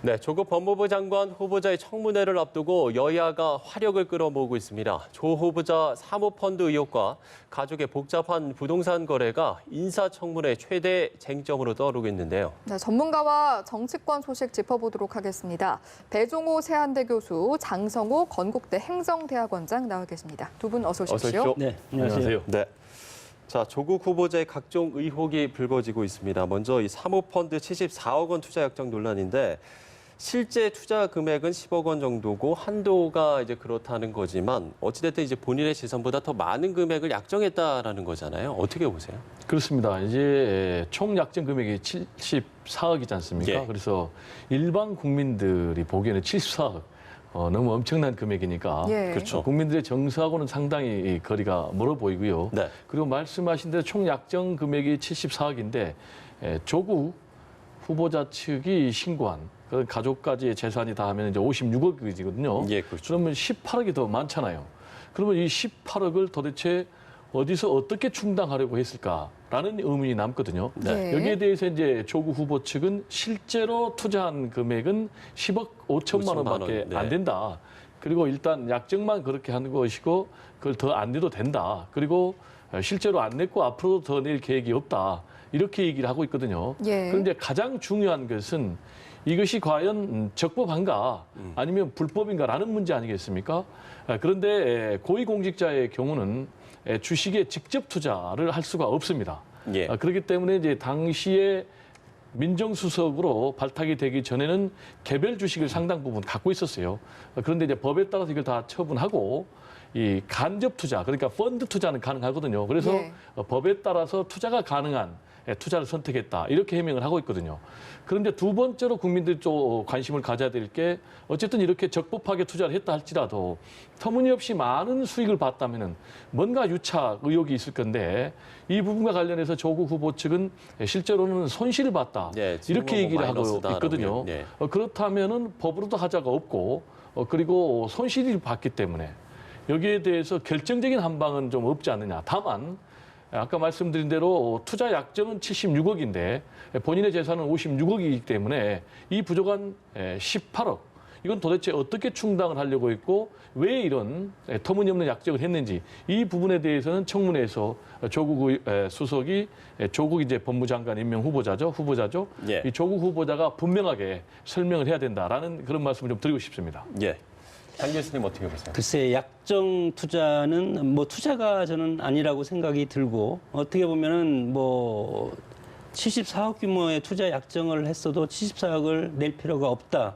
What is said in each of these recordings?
네, 조국 법무부 장관 후보자의 청문회를 앞두고 여야가 화력을 끌어모으고 있습니다. 조 후보자 사모펀드 의혹과 가족의 복잡한 부동산 거래가 인사청문회 최대 쟁점으로 떠오르고 있는데요. 네, 전문가와 정치권 소식 짚어보도록 하겠습니다. 배종호 세한대 교수, 장성호 건국대 행정대학원장 나와 계십니다. 두 분 어서 오십시오. 네, 안녕하세요. 네. 자, 조국 후보자의 각종 의혹이 불거지고 있습니다. 먼저 이 사모펀드 74억 원 투자 약정 논란인데 실제 투자 금액은 10억 원 정도고 한도가 이제 그렇다는 거지만 어찌됐든 이제 본인의 재산보다 더 많은 금액을 약정했다라는 거잖아요. 어떻게 보세요? 그렇습니다. 이제 총 약정 금액이 74억이지 않습니까? 예. 그래서 일반 국민들이 보기에는 74억 너무 엄청난 금액이니까 예. 그렇죠. 국민들의 정서하고는 상당히 거리가 멀어 보이고요. 네. 그리고 말씀하신 대로 총 약정 금액이 74억인데 조국 후보자 측이 신고한 그 가족까지의 재산이 다 하면 이제 56억이거든요. 예, 그렇죠. 그러면 18억이 더 많잖아요. 그러면 이 18억을 도대체 어디서 어떻게 충당하려고 했을까라는 의문이 남거든요. 네. 여기에 대해서 이제 조국 후보 측은 실제로 투자한 금액은 10억 5천만 원밖에 네. 안 된다. 그리고 일단 약정만 그렇게 하는 것이고 그걸 더 안 내도 된다. 그리고 실제로 안 냈고 앞으로도 더 낼 계획이 없다. 이렇게 얘기를 하고 있거든요. 예. 그런데 가장 중요한 것은 이것이 과연 적법한가 아니면 불법인가라는 문제 아니겠습니까? 그런데 고위공직자의 경우는 주식에 직접 투자를 할 수가 없습니다. 예. 그렇기 때문에 이제 당시에 민정수석으로 발탁이 되기 전에는 개별 주식을 상당 부분 갖고 있었어요. 그런데 이제 법에 따라서 이걸 다 처분하고 이 간접 투자, 그러니까 펀드 투자는 가능하거든요. 그래서 예. 법에 따라서 투자가 가능한 투자를 선택했다. 이렇게 해명을 하고 있거든요. 그런데 두 번째로 국민들이 좀 관심을 가져야 될 게 어쨌든 이렇게 적법하게 투자를 했다 할지라도 터무니없이 많은 수익을 봤다면은 뭔가 유착 의혹이 있을 건데 이 부분과 관련해서 조국 후보 측은 실제로는 손실을 봤다. 예, 이렇게 얘기를 하고 마이너스다라고 있거든요. 예. 그렇다면은 법으로도 하자가 없고 그리고 손실을 봤기 때문에 여기에 대해서 결정적인 한방은 좀 없지 않느냐. 다만 아까 말씀드린 대로 투자 약정은 76억인데 본인의 재산은 56억이기 때문에 이 부족한 18억 이건 도대체 어떻게 충당을 하려고 했고 왜 이런 터무니없는 약정을 했는지 이 부분에 대해서는 청문회에서 조국 수석이 조국 이제 법무장관 임명 후보자죠. 예. 이 조국 후보자가 분명하게 설명을 해야 된다라는 그런 말씀을 좀 드리고 싶습니다. 예. 장 교수님 어떻게 보세요? 글쎄 약정 투자는 뭐 투자가 저는 아니라고 생각이 들고 어떻게 보면은 뭐 74억 규모의 투자 약정을 했어도 74억을 낼 필요가 없다.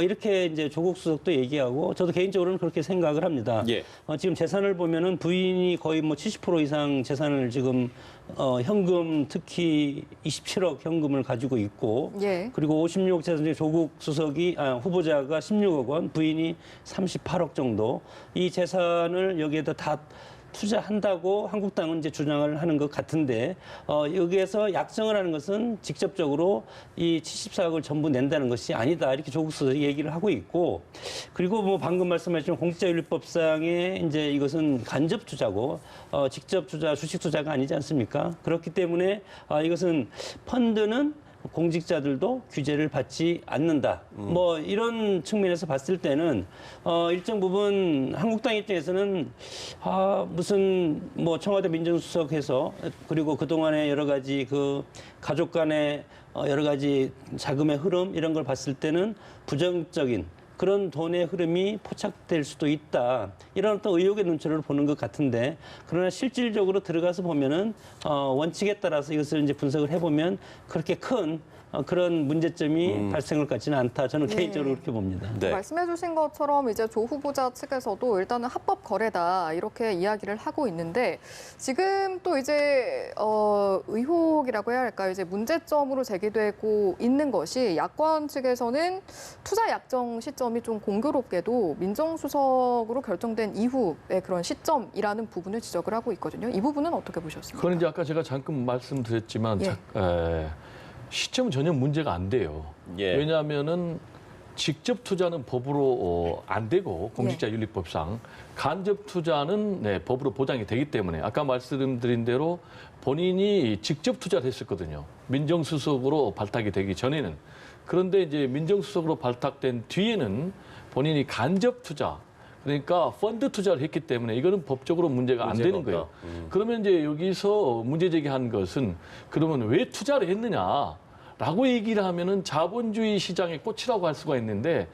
이렇게 이제 조국 수석도 얘기하고 저도 개인적으로는 그렇게 생각을 합니다. 예. 지금 재산을 보면은 부인이 거의 뭐 70% 이상 재산을 지금 현금 특히 27억 현금을 가지고 있고 예. 그리고 56억 재산 조국 수석이 후보자가 16억 원, 부인이 38억 정도 이 재산을 여기에다 다 투자한다고 한국당은 이제 주장을 하는 것 같은데 여기에서 약정을 하는 것은 직접적으로 이 74억을 전부 낸다는 것이 아니다 이렇게 조국 수석이 얘기를 하고 있고 그리고 뭐 방금 말씀하신 공직자윤리법상에 이제 이것은 간접 투자고 직접 투자 주식 투자가 아니지 않습니까? 그렇기 때문에 이것은 펀드는 공직자들도 규제를 받지 않는다. 뭐 이런 측면에서 봤을 때는 일정 부분 한국당 입장에서는 무슨 뭐 청와대 민정수석해서 그리고 그동안의 여러 가지 그 가족 간의 여러 가지 자금의 흐름 이런 걸 봤을 때는 부정적인 그런 돈의 흐름이 포착될 수도 있다. 이런 어떤 의혹의 눈초리를 보는 것 같은데 그러나 실질적으로 들어가서 보면은 원칙에 따라서 이것을 이제 분석을 해보면 그렇게 큰 그런 문제점이 발생할 것 같지는 않다. 저는 개인적으로 그렇게 봅니다. 네. 말씀해주신 것처럼 이제 조 후보자 측에서도 일단은 합법 거래다 이렇게 이야기를 하고 있는데 지금 또 이제 의혹이라고 해야 할까요? 이제 문제점으로 제기되고 있는 것이 야권 측에서는 투자 약정 시점이 좀 공교롭게도 민정수석으로 결정된 이후의 그런 시점이라는 부분을 지적을 하고 있거든요. 이 부분은 어떻게 보셨습니까? 그건 이제 아까 제가 잠깐 말씀드렸지만 예. 시점은 전혀 문제가 안 돼요. 예. 왜냐하면은 직접 투자는 법으로 안 되고 공직자윤리법상 간접 투자는 법으로 보장이 되기 때문에 아까 말씀드린 대로 본인이 직접 투자를 했었거든요. 민정수석으로 발탁이 되기 전에는. 그런데 이제 민정수석으로 발탁된 뒤에는 본인이 간접 투자, 그러니까 펀드 투자를 했기 때문에 이거는 법적으로 문제가 안 되는 거예요. 그러면 이제 여기서 문제 제기한 것은 그러면 왜 투자를 했느냐라고 얘기를 하면은 자본주의 시장의 꽃이라고 할 수가 있는데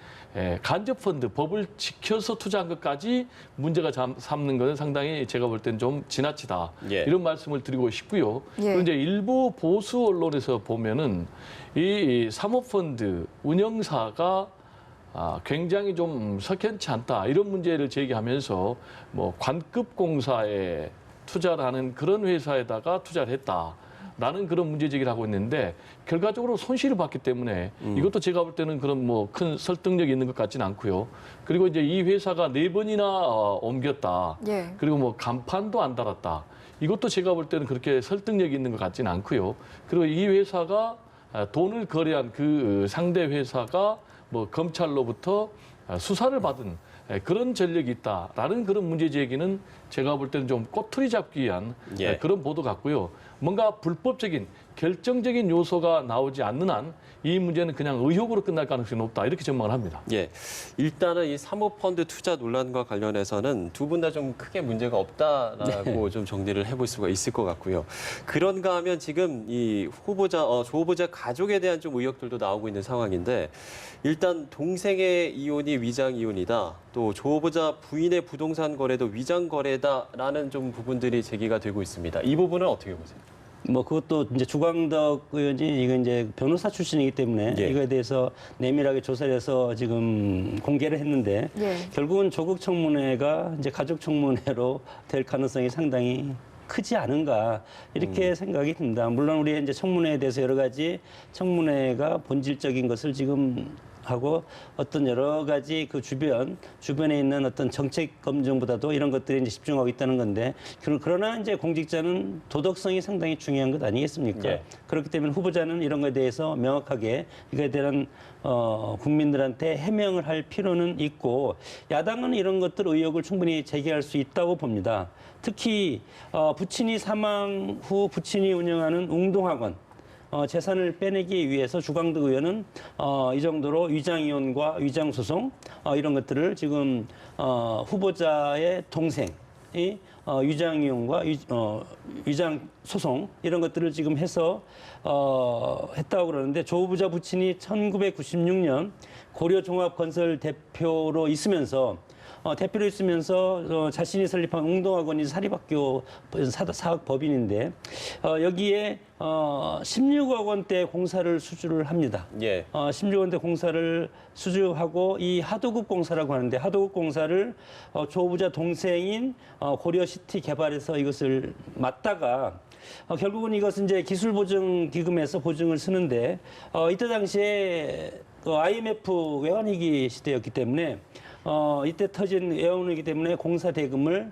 간접 펀드 법을 지켜서 투자한 것까지 문제가 삼는 것은 상당히 제가 볼 때는 좀 지나치다. 예. 이런 말씀을 드리고 싶고요. 예. 그런데 일부 보수 언론에서 보면은 이 사모펀드 운영사가 굉장히 좀 석연치 않다 이런 문제를 제기하면서 뭐 관급 공사에 투자를 하는 그런 회사에다가 투자를 했다라는 그런 문제 제기를 하고 있는데 결과적으로 손실을 봤기 때문에 이것도 제가 볼 때는 그런 뭐 큰 설득력이 있는 것 같지는 않고요. 그리고 이제 이 회사가 4번이나 옮겼다. 예. 그리고 뭐 간판도 안 달았다. 이것도 제가 볼 때는 그렇게 설득력이 있는 것 같지는 않고요. 그리고 이 회사가 돈을 거래한 그 상대 회사가 뭐 검찰로부터 수사를 받은 그런 전력이 있다라는 그런 문제 제기는 제가 볼 때는 좀 꼬투리 잡기 위한 예. 그런 보도 같고요. 뭔가 불법적인 결정적인 요소가 나오지 않는 한 이 문제는 그냥 의혹으로 끝날 가능성이 높다 이렇게 전망을 합니다. 예, 일단은 이 사모펀드 투자 논란과 관련해서는 두 분 다 좀 크게 문제가 없다라고 좀 정리를 해볼 수가 있을 것 같고요. 그런가 하면 지금 이 조 후보자 가족에 대한 좀 의혹들도 나오고 있는 상황인데 일단 동생의 이혼이 위장 이혼이다. 또 조 후보자 부인의 부동산 거래도 위장 거래다라는 좀 부분들이 제기가 되고 있습니다. 이 부분은 어떻게 보세요? 뭐 그것도 이제 주광덕 의원이 이거 이제 변호사 출신이기 때문에 예. 이거에 대해서 내밀하게 조사를 해서 지금 공개를 했는데 예. 결국은 조국 청문회가 이제 가족 청문회로 될 가능성이 상당히 크지 않은가 이렇게 생각이 듭니다. 물론 우리 이제 청문회에 대해서 여러 가지 청문회가 본질적인 것을 지금 하고 어떤 여러 가지 그 주변에 있는 어떤 정책 검증보다도 이런 것들에 이제 집중하고 있다는 건데 그러나 이제 공직자는 도덕성이 상당히 중요한 것 아니겠습니까? 예. 그렇기 때문에 후보자는 이런 것에 대해서 명확하게 이거에 대한 국민들한테 해명을 할 필요는 있고 야당은 이런 것들 의혹을 충분히 제기할 수 있다고 봅니다. 특히 부친이 사망 후 부친이 운영하는 웅동학원 재산을 빼내기 위해서 주광덕 의원은 이 정도로 위장이혼과 위장소송 이런 것들을 지금 후보자의 동생이 위장이혼과 위장소송 이런 것들을 지금 해서 했다고 그러는데 조 후보자 부친이 1996년 고려종합건설 대표로 있으면서 자신이 설립한 웅동학원이 사립학교 사학법인인데 여기에 16억 원대 공사를 수주를 합니다. 예. 16억 원대 공사를 수주하고 이 하도급 공사라고 하는데 하도급 공사를 조 후보자 동생인 고려시티 개발에서 이것을 맡다가 결국은 이것은 이제 기술보증기금에서 보증을 쓰는데 이때 당시에 IMF 외환위기 시대였기 때문에 이때 터진 외환위기 때문에 공사 대금을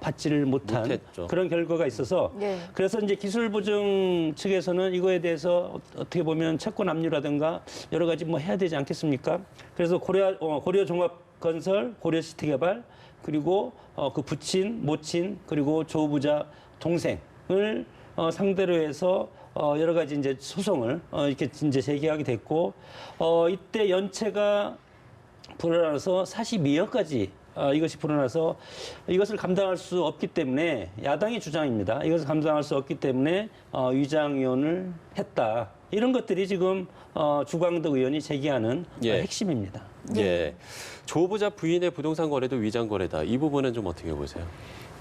받지를 못한 그런 결과가 있어서 예. 그래서 이제 기술보증 측에서는 이거에 대해서 어떻게 보면 채권 압류라든가 여러 가지 뭐 해야 되지 않겠습니까? 그래서 고려종합건설, 고려시티개발 그리고 그 부친, 모친 그리고 조 후보자 동생을 상대로 해서 여러 가지 이제 소송을 이렇게 이제 제기하게 됐고 이때 연체가 불어나서 42억까지 이것이 불어나서 이것을 감당할 수 없기 때문에 야당의 주장입니다. 이것을 감당할 수 없기 때문에 위장이혼을 했다. 이런 것들이 지금 주광덕 의원이 제기하는 핵심입니다. 예. 조 후보자 부인의 부동산 거래도 위장 거래다. 이 부분은 좀 어떻게 보세요?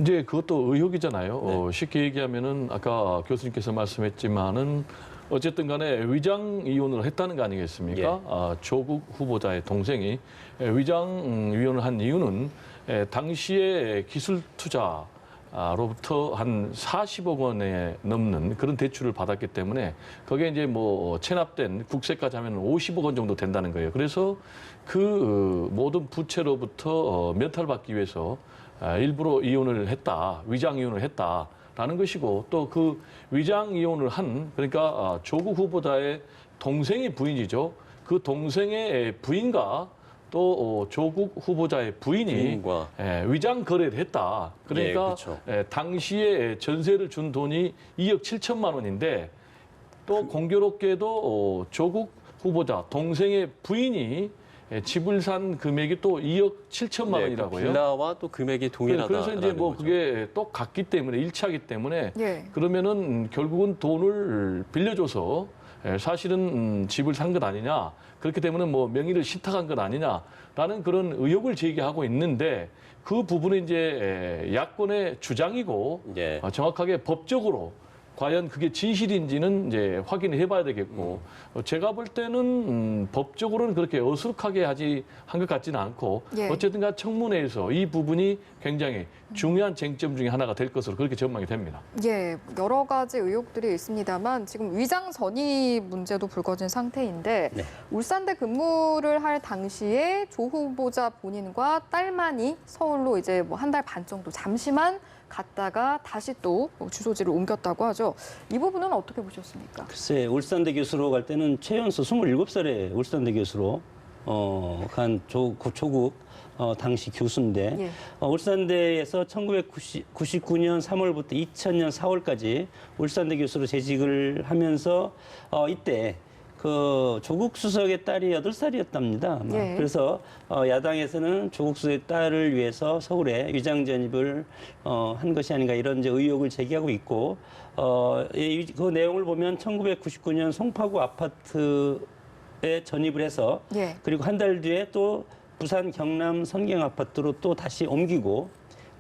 이제 그것도 의혹이잖아요. 쉽게 얘기하면은 아까 교수님께서 말씀했지만은 어쨌든 간에 위장 이혼을 했다는 거 아니겠습니까? 조국 후보자의 동생이 위장 이혼을 한 이유는 당시에 기술 투자로부터 한 40억 원에 넘는 그런 대출을 받았기 때문에 거기에 이제 뭐 체납된 국세까지 하면 50억 원 정도 된다는 거예요. 그래서 그 모든 부채로부터 면탈받기 위해서 일부러 이혼을 했다, 위장 이혼을 했다. 라는 것이고 또 그 위장 이혼을 한 그러니까 조국 후보자의 동생의 부인이죠. 그 동생의 부인과 또 조국 후보자의 부인이 부인과. 위장 거래를 했다. 그러니까 예, 그렇죠. 당시에 전세를 준 돈이 2억 7천만 원인데 또 공교롭게도 조국 후보자 동생의 부인이 집을 산 금액이 또 2억 7천만 네, 원이라고요. 그 빌라와 또 금액이 동일하다. 그래서 이제 뭐 그게 똑같기 때문에 일치하기 때문에 예. 그러면은 결국은 돈을 빌려줘서 사실은 집을 산 것 아니냐. 그렇기 때문에 뭐 명의를 신탁한 것 아니냐라는 그런 의혹을 제기하고 있는데 그 부분은 이제 야권의 주장이고 예. 정확하게 법적으로 과연 그게 진실인지는 이제 확인을 해봐야 되겠고 제가 볼 때는 법적으로는 그렇게 어수룩하게 한 것 같지는 않고 예. 어쨌든가 청문회에서 이 부분이 굉장히 중요한 쟁점 중에 하나가 될 것으로 그렇게 전망이 됩니다. 예, 여러 가지 의혹들이 있습니다만 지금 위장 전입 문제도 불거진 상태인데 네. 울산대 근무를 할 당시에 조 후보자 본인과 딸만이 서울로 이제 뭐 한 달 반 정도 잠시만 갔다가 다시 또 주소지를 옮겼다고 하죠. 이 부분은 어떻게 보셨습니까? 글쎄, 울산대 교수로 갈 때는 최연소 27살에 울산대 교수로 간 조국 당시 교수인데 예. 울산대에서 1999년 3월부터 2000년 4월까지 울산대 교수로 재직을 하면서 이때 그 조국 수석의 딸이 8살이었답니다. 예. 그래서 야당에서는 조국 수석의 딸을 위해서 서울에 위장 전입을 한 것이 아닌가 이런 이제 의혹을 제기하고 있고 그 내용을 보면 1999년 송파구 아파트에 전입을 해서 예. 그리고 한 달 뒤에 또 부산 경남 선경 아파트로 또 다시 옮기고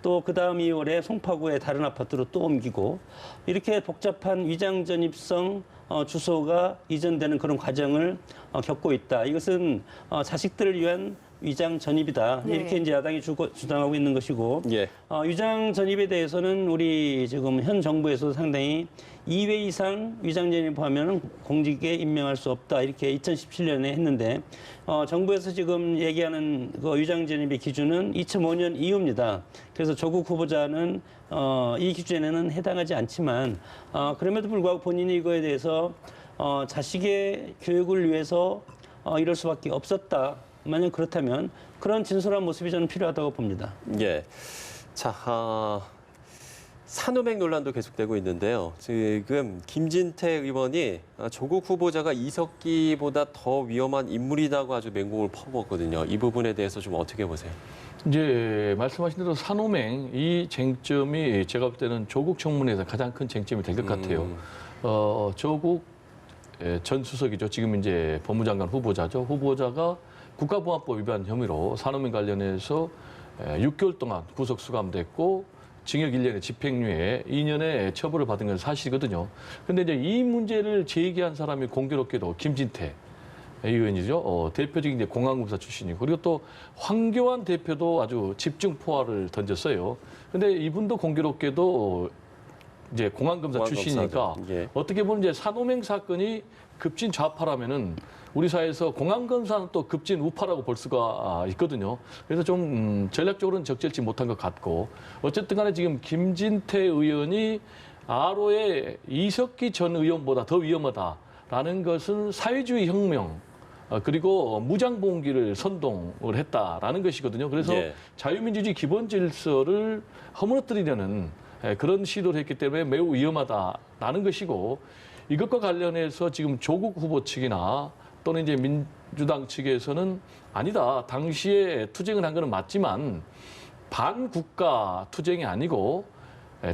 또 그 다음 2월에 송파구의 다른 아파트로 또 옮기고 이렇게 복잡한 위장 전입성 주소가 이전되는 그런 과정을 겪고 있다. 이것은 자식들을 위한 위장 전입이다. 네. 이렇게 이제 야당이 주장하고 있는 것이고 예. 위장 전입에 대해서는 우리 지금 현 정부에서도 상당히 2회 이상 위장 전입하면 공직에 임명할 수 없다. 이렇게 2017년에 했는데 정부에서 지금 얘기하는 그 위장 전입의 기준은 2005년 이후입니다. 그래서 조국 후보자는 이 기준에는 해당하지 않지만 그럼에도 불구하고 본인이 이거에 대해서 자식의 교육을 위해서 이럴 수밖에 없었다. 만약 그렇다면 그런 진솔한 모습이 저는 필요하다고 봅니다. 예. 자, 산호맹 논란도 계속되고 있는데요. 지금 김진태 의원이 조국 후보자가 이석기보다 더 위험한 인물이라고 아주 맹공을 퍼부었거든요. 이 부분에 대해서 좀 어떻게 보세요? 이제 말씀하신 대로 산호맹 이 쟁점이 제가 볼 때는 조국 청문회에서 가장 큰 쟁점이 될 것 같아요. 조국 전 수석이죠. 지금 이제 법무장관 후보자죠. 후보자가 국가보안법 위반 혐의로 산호맹 관련해서 6개월 동안 구속 수감됐고 징역 1년에 집행유예 2년의 처벌을 받은 건 사실이거든요. 그런데 이제 이 문제를 제기한 사람이 공교롭게도 김진태 의원이죠. 대표적인 이제 공안검사 출신이고 그리고 또 황교안 대표도 아주 집중 포화를 던졌어요. 근데 이분도 공교롭게도 이제 공안검사 출신이니까 예. 어떻게 보면 이제 산호맹 사건이 급진 좌파라면은 우리 사회에서 공안검사는 또 급진 우파라고 볼 수가 있거든요. 그래서 좀 전략적으로는 적절치 못한 것 같고 어쨌든 간에 지금 김진태 의원이 아로의 이석기 전 의원보다 더 위험하다라는 것은 사회주의 혁명 그리고 무장봉기를 선동을 했다라는 것이거든요. 그래서 예. 자유민주주의 기본 질서를 허물어뜨리려는 그런 시도를 했기 때문에 매우 위험하다라는 것이고 이것과 관련해서 지금 조국 후보 측이나 또는 이제 민주당 측에서는 아니다. 당시에 투쟁을 한 거는 맞지만 반국가 투쟁이 아니고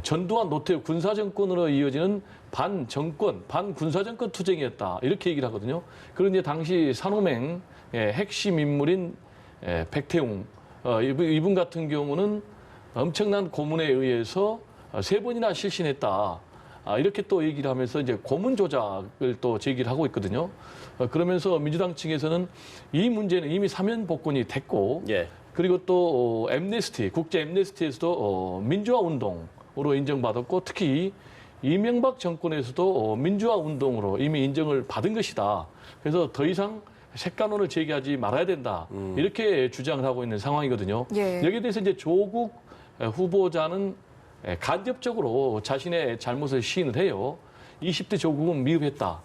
전두환 노태우 군사정권으로 이어지는 반정권, 반군사정권 투쟁이었다. 이렇게 얘기를 하거든요. 그런데 당시 산호맹의 핵심 인물인 백태웅, 이분 같은 경우는 엄청난 고문에 의해서 3번이나 실신했다. 이렇게 또 얘기를 하면서 이제 고문 조작을 또 제기를 하고 있거든요. 그러면서 민주당 측에서는 이 문제는 이미 사면 복권이 됐고, 예. 그리고 또 엠네스티, 국제 엠네스티에서도 민주화 운동으로 인정받았고, 특히 이명박 정권에서도 민주화 운동으로 이미 인정을 받은 것이다. 그래서 더 이상 색간론을 제기하지 말아야 된다. 이렇게 주장을 하고 있는 상황이거든요. 예. 여기에 대해서 이제 조국 후보자는 간접적으로 자신의 잘못을 시인을 해요. 20대 조국은 미흡했다.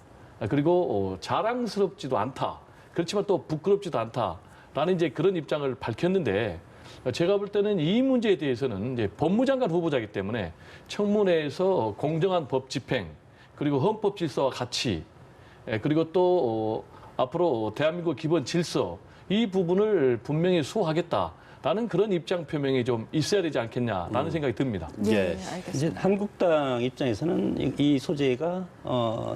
그리고 자랑스럽지도 않다. 그렇지만 또 부끄럽지도 않다라는 이제 그런 입장을 밝혔는데 제가 볼 때는 이 문제에 대해서는 이제 법무장관 후보자이기 때문에 청문회에서 공정한 법 집행 그리고 헌법 질서와 가치 그리고 또 앞으로 대한민국 기본 질서 이 부분을 분명히 수호하겠다라는 그런 입장 표명이 좀 있어야 되지 않겠냐라는 생각이 듭니다. 예, 예. 알겠습니다. 이제 한국당 입장에서는 이 소재가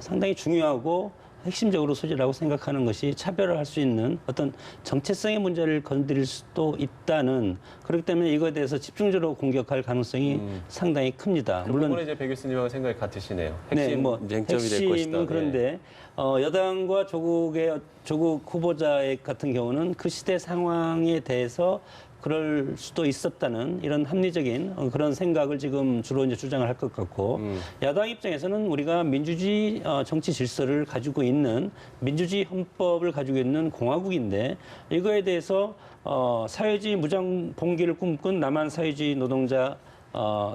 상당히 중요하고 핵심적으로 소재라고 생각하는 것이 차별을 할 수 있는 어떤 정체성의 문제를 건드릴 수도 있다는 그렇기 때문에 이거에 대해서 집중적으로 공격할 가능성이 상당히 큽니다. 물론 이제 배 교수님하고 생각이 같으시네요. 핵심 네, 뭐 쟁점이 될 것이다. 핵심은 그런데 여당과 조국 후보자 같은 경우는 그 시대 상황에 대해서 그럴 수도 있었다는 이런 합리적인 그런 생각을 지금 주로 이제 주장을 할 것 같고 야당 입장에서는 우리가 민주주의 정치 질서를 가지고 있는 민주주의 헌법을 가지고 있는 공화국인데 이거에 대해서 사회주의 무장 봉기를 꿈꾼 남한 사회주의 노동자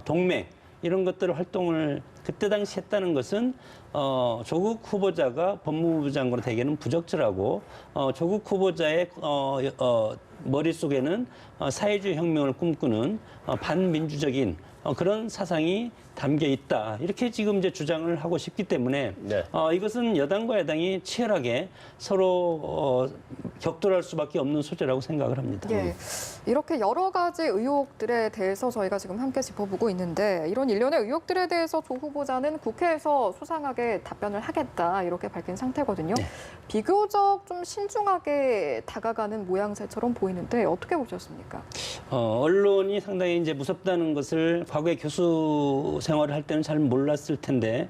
동맹 이런 것들 활동을 그때 당시 했다는 것은 조국 후보자가 법무부 장관으로 되기에는 부적절하고 조국 후보자의 머릿속에는 사회주의 혁명을 꿈꾸는 반민주적인 그런 사상이 담겨 있다. 이렇게 지금 이제 주장을 하고 싶기 때문에 네. 이것은 여당과 야당이 치열하게 서로 격돌할 수밖에 없는 소재라고 생각을 합니다. 예, 이렇게 여러 가지 의혹들에 대해서 저희가 지금 함께 짚어보고 있는데 이런 일련의 의혹들에 대해서 조 후보자는 국회에서 수상하게 답변을 하겠다 이렇게 밝힌 상태거든요. 네. 비교적 좀 신중하게 다가가는 모양새처럼 보이는데 어떻게 보셨습니까? 언론이 상당히 이제 무섭다는 것을 과거에 교수 생활을 할 때는 잘 몰랐을 텐데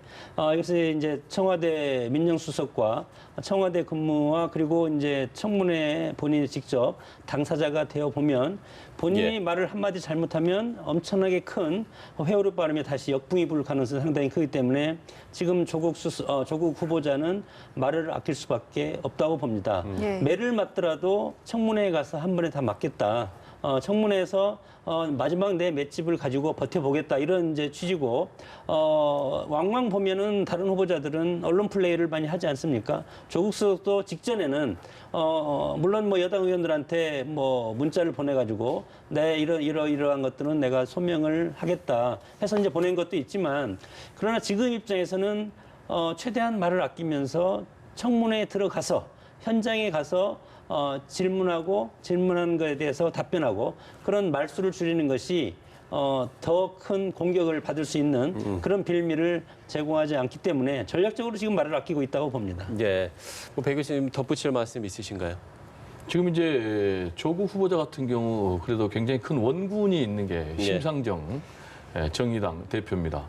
이것이 이제 청와대 민정수석과 청와대 근무와 그리고 이제 청문회 본인이 직접 당사자가 되어 보면 본인이 예. 말을 한마디 잘못하면 엄청나게 큰 회오리 바람에 다시 역풍이 불 가능성이 상당히 크기 때문에 지금 조국 후보자는 말을 아낄 수밖에 없다고 봅니다. 예. 매를 맞더라도 청문회에 가서 한 번에 다 맞겠다. 청문회에서 마지막 내 맷집을 가지고 버텨보겠다 이런 이제 취지고 왕왕 보면은 다른 후보자들은 언론 플레이를 많이 하지 않습니까? 조국 수석도 직전에는 물론 뭐 여당 의원들한테 뭐 문자를 보내가지고 내 이러한 것들은 내가 소명을 하겠다 해서 이제 보낸 것도 있지만 그러나 지금 입장에서는 최대한 말을 아끼면서 청문회에 들어가서 현장에 가서 질문한 것에 대해서 답변하고 그런 말수를 줄이는 것이 더 큰 공격을 받을 수 있는 그런 빌미를 제공하지 않기 때문에 전략적으로 지금 말을 아끼고 있다고 봅니다. 예. 배 교수님 덧붙일 말씀 있으신가요? 지금 이제 조국 후보자 같은 경우 그래도 굉장히 큰 원군이 있는 게 심상정 정의당 대표입니다.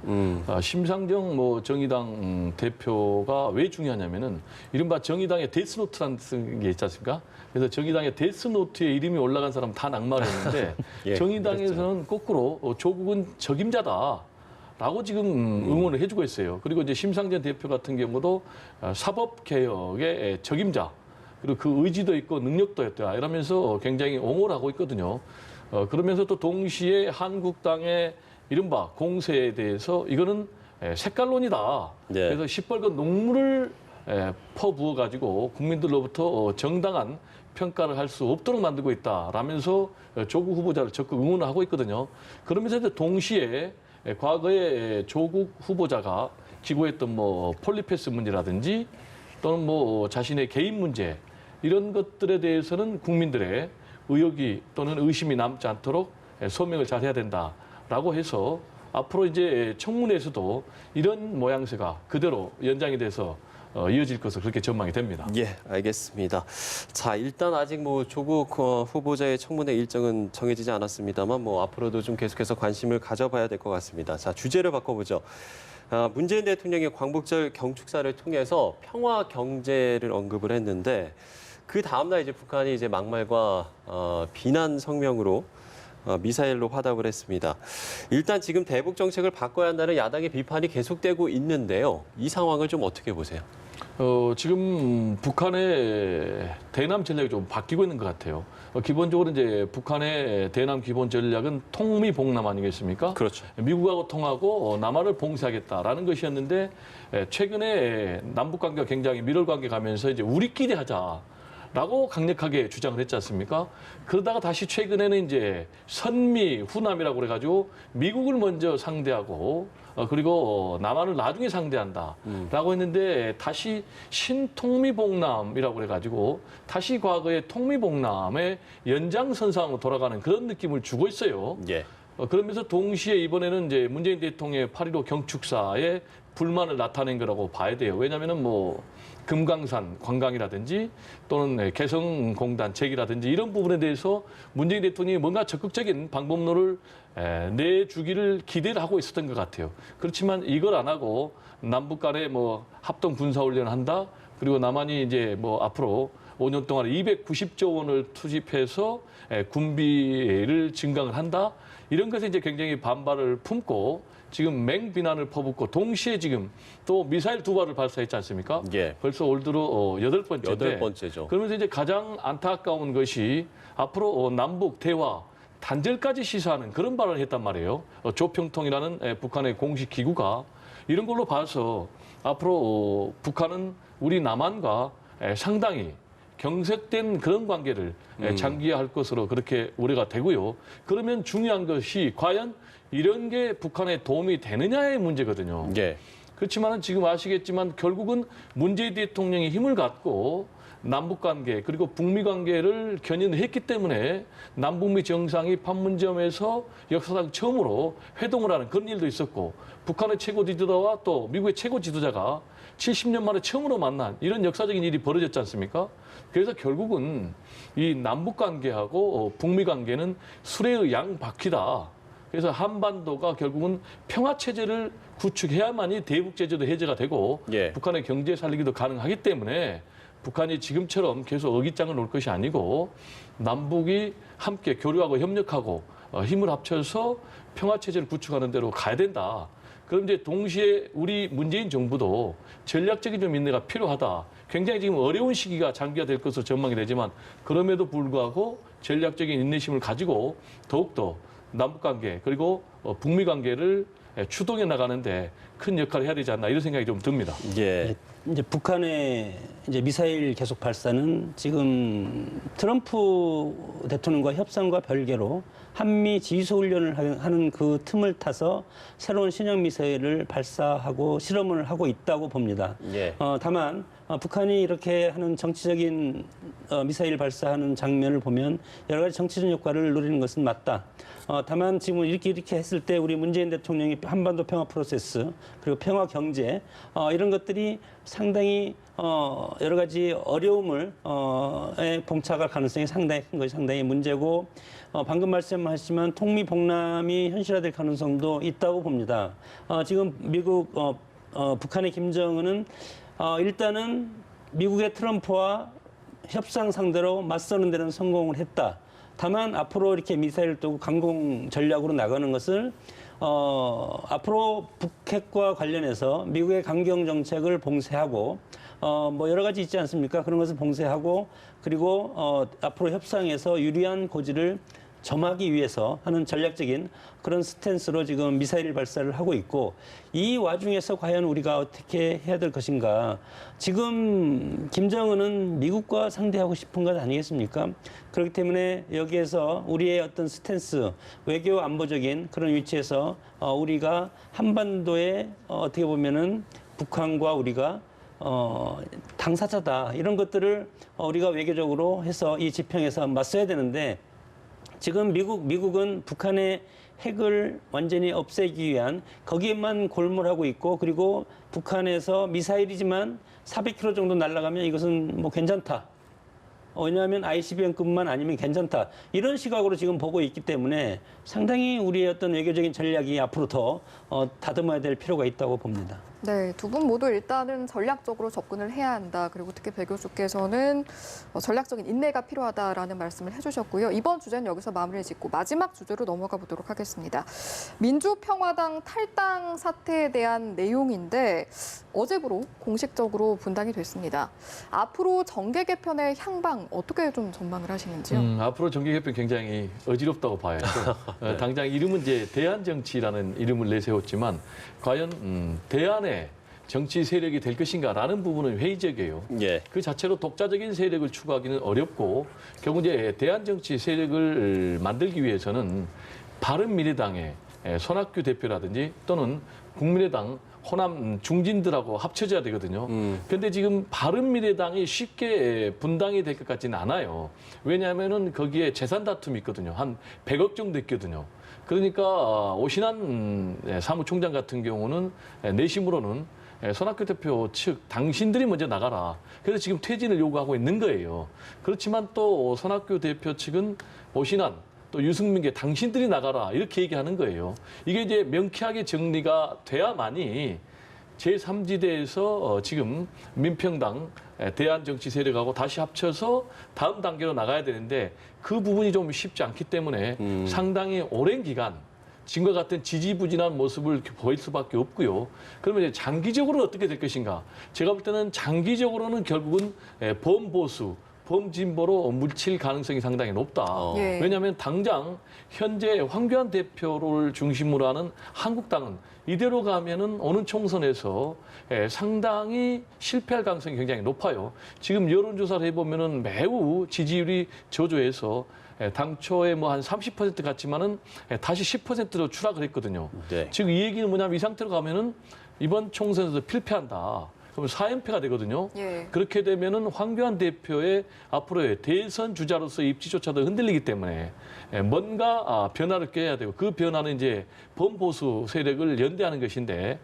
심상정 정의당 대표가 왜 중요하냐면은 이른바 정의당의 데스노트라는 게 있지 않습니까? 그래서 정의당의 데스노트에 이름이 올라간 사람 다 낙마를 했는데 예, 정의당에서는 거꾸로 조국은 적임자다라고 지금 응원을 해주고 있어요. 그리고 이제 심상정 대표 같은 경우도 사법개혁의 적임자 그리고 그 의지도 있고 능력도 있다 이러면서 굉장히 옹호를 하고 있거든요. 그러면서 또 동시에 한국당의 이른바 공세에 대해서 이거는 색깔론이다. 네. 그래서 시뻘건 녹물을 퍼부어 가지고 국민들로부터 정당한 평가를 할 수 없도록 만들고 있다라면서 조국 후보자를 적극 응원을 하고 있거든요. 그러면서 이제 동시에 과거에 조국 후보자가 기고했던 폴리패스 문제라든지 또는 자신의 개인 문제 이런 것들에 대해서는 국민들의 의혹이 또는 의심이 남지 않도록 소명을 잘 해야 된다라고 해서 앞으로 이제 청문회에서도 이런 모양새가 그대로 연장이 돼서 이어질 것으로 그렇게 전망이 됩니다. 예, 알겠습니다. 자, 일단 아직 조국 후보자의 청문회 일정은 정해지지 않았습니다만 앞으로도 좀 계속해서 관심을 가져봐야 될 것 같습니다. 자, 주제를 바꿔보죠. 문재인 대통령이 광복절 경축사를 통해서 평화 경제를 언급을 했는데 그 다음날 이제 북한이 이제 막말과 비난 성명으로 미사일로 화답을 했습니다. 일단 지금 대북 정책을 바꿔야 한다는 야당의 비판이 계속되고 있는데요. 이 상황을 좀 어떻게 보세요? 지금 북한의 대남 전략이 좀 바뀌고 있는 것 같아요. 기본적으로 이제 북한의 대남 기본 전략은 통미봉남 아니겠습니까? 그렇죠. 미국하고 통하고 남한을 봉쇄하겠다라는 것이었는데 최근에 남북 관계가 굉장히 밀월 관계 가면서 이제 우리끼리 하자. 라고 강력하게 주장을 했지 않습니까? 그러다가 다시 최근에는 이제 선미, 후남이라고 그래가지고 미국을 먼저 상대하고 그리고 남한을 나중에 상대한다라고 했는데 다시 신통미봉남이라고 그래가지고 다시 과거의 통미봉남의 연장선상으로 돌아가는 그런 느낌을 주고 있어요. 예. 그러면서 동시에 이번에는 이제 문재인 대통령의 8.15 경축사에 불만을 나타낸 거라고 봐야 돼요. 왜냐하면은 뭐 금강산 관광이라든지 또는 개성공단 재기라든지 이런 부분에 대해서 문재인 대통령이 뭔가 적극적인 방법론을 내주기를 기대를 하고 있었던 것 같아요. 그렇지만 이걸 안 하고 남북 간에 뭐 합동 군사훈련을 한다. 그리고 남한이 이제 뭐 앞으로 5년 동안 290조 원을 투입해서 군비를 증강을 한다. 이런 것에 이제 굉장히 반발을 품고 지금 맹비난을 퍼붓고 동시에 지금 또 미사일 2발을 발사했지 않습니까? 예. 벌써 올 들어 8번째인데 8번째죠. 그러면서 이제 가장 안타까운 것이 앞으로 남북 대화 단절까지 시사하는 그런 발언을 했단 말이에요. 조평통이라는 북한의 공식 기구가 이런 걸로 봐서 앞으로 북한은 우리 남한과 상당히 경색된 그런 관계를 장기화할 것으로 그렇게 우려가 되고요. 그러면 중요한 것이 과연 이런 게 북한에 도움이 되느냐의 문제거든요. 예. 그렇지만 지금 아시겠지만 결국은 문재인 대통령이 힘을 갖고 남북관계 그리고 북미관계를 견인했기 때문에 남북미 정상이 판문점에서 역사상 처음으로 회동을 하는 그런 일도 있었고 북한의 최고 지도자와 또 미국의 최고 지도자가 70년 만에 처음으로 만난 이런 역사적인 일이 벌어졌지 않습니까? 그래서 결국은 이 남북관계하고 북미관계는 수레의 양바퀴다. 그래서 한반도가 결국은 평화체제를 구축해야만이 대북제재도 해제가 되고 예. 북한의 경제 살리기도 가능하기 때문에 북한이 지금처럼 계속 어깃장을 놓을 것이 아니고 남북이 함께 교류하고 협력하고 힘을 합쳐서 평화체제를 구축하는 대로 가야 된다. 그럼 이제 동시에 우리 문재인 정부도 전략적인 좀 인내가 필요하다. 굉장히 지금 어려운 시기가 장기화 될 것으로 전망이 되지만 그럼에도 불구하고 전략적인 인내심을 가지고 더욱더 남북관계 그리고 북미관계를 추동해 나가는데 큰 역할을 해야 되지 않나 이런 생각이 좀 듭니다. 예. 이제 북한의 이제 미사일 계속 발사는 지금 트럼프 대통령과 협상과 별개로 한미 지휘소 훈련을 하는 그 틈을 타서 새로운 신형 미사일을 발사하고 실험을 하고 있다고 봅니다. 예. 다만 북한이 이렇게 하는 정치적인 미사일 발사하는 장면을 보면 여러 가지 정치적 효과를 누리는 것은 맞다. 다만 지금 이렇게 했을 때 우리 문재인 대통령이 한반도 평화 프로세스 그리고 평화 경제 이런 것들이 상당히 여러 가지 어려움을 봉착할 가능성이 상당히 큰 것이 상당히 문제고 방금 말씀하셨지만 통미봉남이 현실화될 가능성도 있다고 봅니다. 지금 미국 북한의 김정은은 일단은 미국의 트럼프와 협상 상대로 맞서는 데는 성공을 했다. 다만 앞으로 이렇게 미사일 또 강공 전략으로 나가는 것을 앞으로 북핵과 관련해서 미국의 강경 정책을 봉쇄하고 뭐 여러 가지 있지 않습니까? 그런 것을 봉쇄하고 그리고 앞으로 협상에서 유리한 고지를 점하기 위해서 하는 전략적인 그런 스탠스로 지금 미사일 발사를 하고 있고 이 와중에서 과연 우리가 어떻게 해야 될 것인가. 지금 김정은은 미국과 상대하고 싶은 것 아니겠습니까? 그렇기 때문에 여기에서 우리의 어떤 스탠스, 외교 안보적인 그런 위치에서 우리가 한반도에 어떻게 보면은 북한과 우리가 당사자다. 이런 것들을 우리가 외교적으로 해서 이 지평에서 맞서야 되는데 지금 미국은 북한의 핵을 완전히 없애기 위한 거기에만 골몰하고 있고 그리고 북한에서 미사일이지만 400km 정도 날아가면 이것은 뭐 괜찮다. 왜냐하면 ICBM급만 아니면 괜찮다. 이런 시각으로 지금 보고 있기 때문에 상당히 우리의 어떤 외교적인 전략이 앞으로 더 다듬어야 될 필요가 있다고 봅니다. 네, 두 분 모두 일단은 전략적으로 접근을 해야 한다. 그리고 특히 배 교수께서는 전략적인 인내가 필요하다라는 말씀을 해주셨고요. 이번 주제는 여기서 마무리 짓고 마지막 주제로 넘어가 보도록 하겠습니다. 민주평화당 탈당 사태에 대한 내용인데 어제부로 공식적으로 분당이 됐습니다. 앞으로 정계 개편의 향방 어떻게 좀 전망을 하시는지요? 앞으로 정계 개편 굉장히 어지럽다고 봐야죠. 네. 당장 이름은 이제 대한정치라는 이름을 내세웠지만 과연 대안에 정치 세력이 될 것인가라는 부분은 회의적이에요. 예. 그 자체로 독자적인 세력을 추구하기는 어렵고 결국 이제 대한 정치 세력을 만들기 위해서는 바른미래당의 손학규 대표라든지 또는 국민의당 호남 중진들하고 합쳐져야 되거든요. 그런데 지금 바른미래당이 쉽게 분당이 될 것 같지는 않아요. 왜냐하면은 거기에 재산 다툼이 있거든요. 한 100억 정도 있거든요. 그러니까 오신환 사무총장 같은 경우는 내심으로는 손학규 대표 측 당신들이 먼저 나가라. 그래서 지금 퇴진을 요구하고 있는 거예요. 그렇지만 또 손학규 대표 측은 오신환 또 유승민께 당신들이 나가라 이렇게 얘기하는 거예요. 이게 이제 명쾌하게 정리가 돼야만이 제3지대에서 지금 민평당 대한정치 세력하고 다시 합쳐서 다음 단계로 나가야 되는데 그 부분이 좀 쉽지 않기 때문에 상당히 오랜 기간 지금과 같은 지지부진한 모습을 보일 수밖에 없고요. 그러면 이제 장기적으로는 어떻게 될 것인가? 제가 볼 때는 장기적으로는 결국은 범보수, 범진보로 묻힐 가능성이 상당히 높다. 예. 왜냐하면 당장 현재 황교안 대표를 중심으로 하는 한국당은 이대로 가면은 오는 총선에서 상당히 실패할 가능성이 굉장히 높아요. 지금 여론조사를 해보면은 매우 지지율이 저조해서 당초에 뭐 한 30% 같지만은 다시 10%로 추락을 했거든요. 네. 즉 이 얘기는 뭐냐면 이 상태로 가면은 이번 총선에서 필패한다. 그럼 4연패가 되거든요. 예. 그렇게 되면은 황교안 대표의 앞으로의 대선 주자로서 입지조차도 흔들리기 때문에 뭔가 변화를 꾀해야 되고 그 변화는 이제 범보수 세력을 연대하는 것인데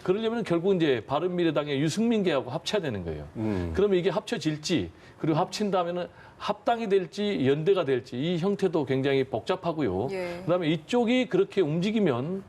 그러려면 결국 이제 바른미래당의 유승민계하고 합쳐야 되는 거예요. 그러면 이게 합쳐질지 그리고 합친다면은 합당이 될지 연대가 될지 이 형태도 굉장히 복잡하고요. 예. 그다음에 이쪽이 그렇게 움직이면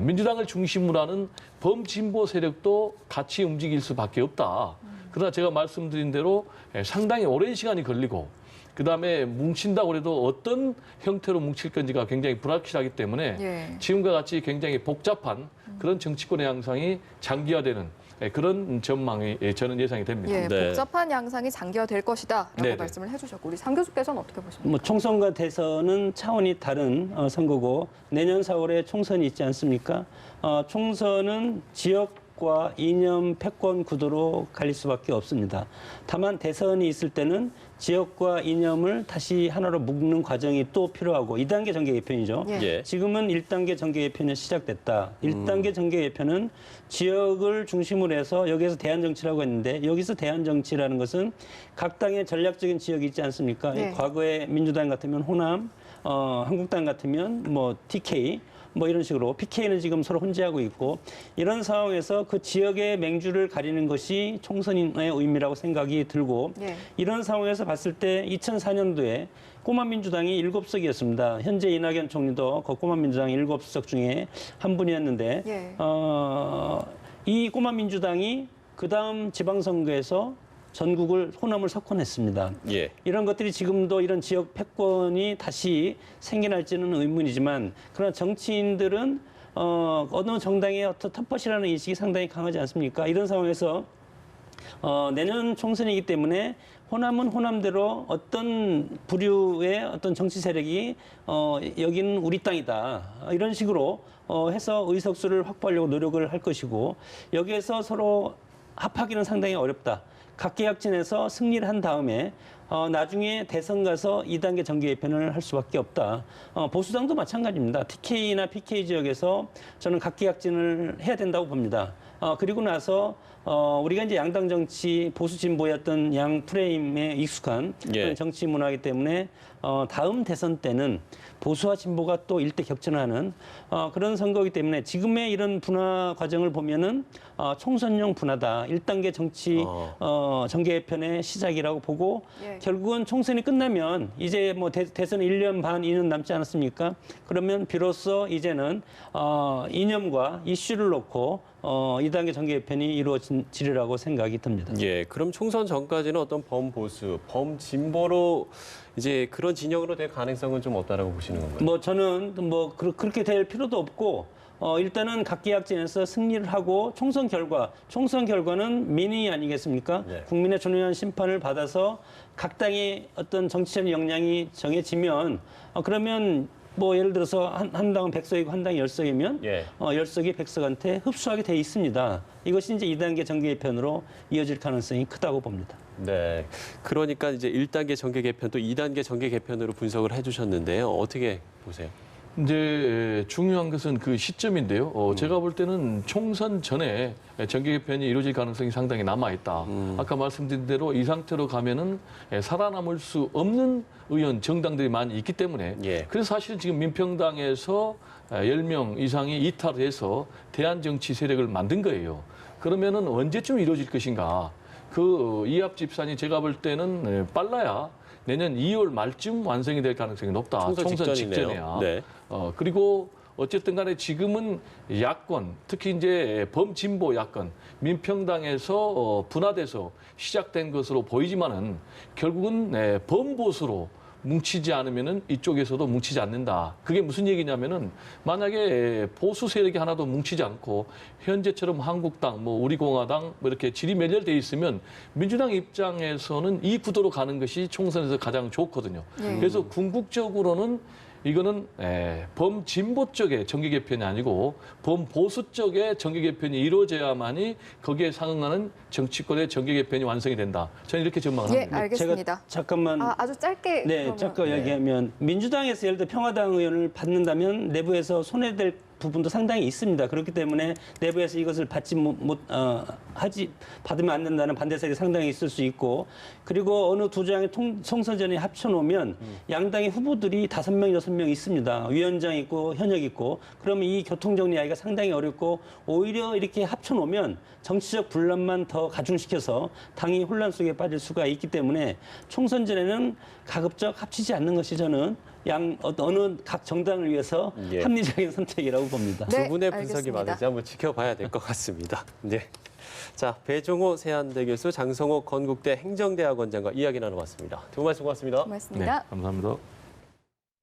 민주당을 중심으로 하는 범진보 세력도 같이 움직일 수밖에 없다. 그러나 제가 말씀드린 대로 상당히 오랜 시간이 걸리고 그다음에 뭉친다고 해도 어떤 형태로 뭉칠 건지가 굉장히 불확실하기 때문에 예. 지금과 같이 굉장히 복잡한 그런 정치권의 양상이 장기화되는 그런 전망이 저는 예상이 됩니다. 예, 네. 복잡한 양상이 장기화될 것이다라고 네네. 말씀을 해주셨고 우리 상 교수께서는 어떻게 보십니까? 뭐 총선과 대선은 차원이 다른 선거고 내년 4월에 총선이 있지 않습니까? 총선은 지역과 이념 패권 구도로 갈릴 수밖에 없습니다. 다만 대선이 있을 때는 지역과 이념을 다시 하나로 묶는 과정이 또 필요하고 2단계 정계 개편이죠. 예. 예. 지금은 1단계 정계 개편이 시작됐다. 1단계 정계 개편은 지역을 중심으로 해서 여기에서 대한정치라고 했는데 여기서 대한정치라는 것은 각 당의 전략적인 지역이 있지 않습니까? 네. 과거에 민주당 같으면 호남, 한국당 같으면 뭐 TK, 뭐 이런 식으로 PK는 지금 서로 혼재하고 있고 이런 상황에서 그 지역의 맹주를 가리는 것이 총선의 의미라고 생각이 들고 예. 이런 상황에서 봤을 때 2004년도에 꼬마민주당이 7석이었습니다. 현재 이낙연 총리도 그 꼬마민주당 7석 중에 한 분이었는데 예. 이 꼬마민주당이 그다음 지방선거에서 전국을 호남을 석권했습니다. 예. 이런 것들이 지금도 이런 지역 패권이 다시 생겨날지는 의문이지만 그러나 정치인들은 어느 정당의 어떤 텃밭이라는 인식이 상당히 강하지 않습니까? 이런 상황에서 내년 총선이기 때문에 호남은 호남대로 어떤 부류의 어떤 정치 세력이 여기는 우리 땅이다 이런 식으로 해서 의석수를 확보하려고 노력을 할 것이고 여기에서 서로 합하기는 상당히 어렵다. 각계약진에서 승리를 한 다음에 나중에 대선 가서 2단계 정계 개편을 할 수밖에 없다. 보수당도 마찬가지입니다. TK나 PK 지역에서 저는 각계약진을 해야 된다고 봅니다. 그리고 나서 우리가 이제 양당 정치 보수 진보였던 양 프레임에 익숙한 예. 그런 정치 문화이기 때문에 다음 대선 때는 보수와 진보가 또 일대 격전하는 그런 선거이기 때문에 지금의 이런 분화 과정을 보면은 총선용 분화다. 1단계 정치 정계 개편의 시작이라고 보고 예. 결국은 총선이 끝나면 이제 뭐 대선 1년 반, 2년 남지 않았습니까? 그러면 비로소 이제는 이념과 이슈를 놓고 2단계 정계 개편이 이루어지리라고 생각이 듭니다. 예, 그럼 총선 전까지는 어떤 범보수, 범진보로 이제 그런 진영으로 될 가능성은 좀 없다라고 보시는 건가요? 뭐 저는 뭐 그렇게 될 필요도 없고 일단은 각계약진에서 승리를 하고 총선 결과는 민의 아니겠습니까? 네. 국민의 존엄한 심판을 받아서 각 당의 어떤 정치적 역량이 정해지면 그러면 뭐 예를 들어서 한 당은 100석이고 한 당이 10석이면 예. 10석이 100석한테 흡수하게 돼 있습니다. 이것이 이제 2단계 정계 개편으로 이어질 가능성이 크다고 봅니다. 네. 그러니까 이제 1단계 정계 개편도 2단계 정계 개편으로 분석을 해주셨는데요. 어떻게 보세요? 이제 중요한 것은 그 시점인데요. 제가 볼 때는 총선 전에 정계 개편이 이루어질 가능성이 상당히 남아 있다. 아까 말씀드린 대로 이 상태로 가면은 살아남을 수 없는 의원 정당들이 많이 있기 때문에 예. 그래서 사실은 지금 민평당에서 10명 이상이 이탈해서 대한정치 세력을 만든 거예요. 그러면은 언제쯤 이루어질 것인가? 그 이합 집산이 제가 볼 때는 빨라야 내년 2월 말쯤 완성이 될 가능성이 높다. 총선 직전이네요. 직전이야. 네. 그리고 어쨌든 간에 지금은 야권, 특히 이제 범진보 야권, 민평당에서 분화돼서 시작된 것으로 보이지만은 결국은 범보수로 뭉치지 않으면은 이쪽에서도 뭉치지 않는다. 그게 무슨 얘기냐면은 만약에 보수 세력이 하나도 뭉치지 않고 현재처럼 한국당, 뭐 우리공화당 뭐 이렇게 질이 멸렬돼 있으면 민주당 입장에서는 이 구도로 가는 것이 총선에서 가장 좋거든요. 예. 그래서 궁극적으로는 이거는 범진보 쪽의 정계 개편이 아니고 범보수 쪽의 정계 개편이 이루어져야만이 거기에 상응하는 정치권의 정계 개편이 완성이 된다. 저는 이렇게 전망을 예, 합니다. 알겠습니다. 제가 잠깐만 아주 짧게 네, 그러면, 잠깐 네. 이야기하면 민주당에서 예를 들어 평화당 의원을 받는다면 내부에서 손해될 부분도 상당히 있습니다. 그렇기 때문에 내부에서 이것을 받으면 안 된다는 반대세력이 상당히 있을 수 있고, 그리고 어느 두 장의 총선전에 합쳐놓으면 양당의 후보들이 5명, 6명 있습니다. 위원장 있고 현역 있고, 그러면 이 교통정리하기가 상당히 어렵고, 오히려 이렇게 합쳐놓으면 정치적 분란만 더 가중시켜서 당이 혼란 속에 빠질 수가 있기 때문에 총선전에는 가급적 합치지 않는 것이 저는 어느 각 정당을 위해서 예. 합리적인 선택이라고 봅니다. 네, 두 분의 분석이 알겠습니다. 맞는지 한번 지켜봐야 될 것 같습니다. 네. 자, 배종호 세한대 교수, 장성호 건국대 행정대학원장과 이야기 나눠봤습니다. 두 분 말씀 고맙습니다. 고맙습니다. 감사합니다.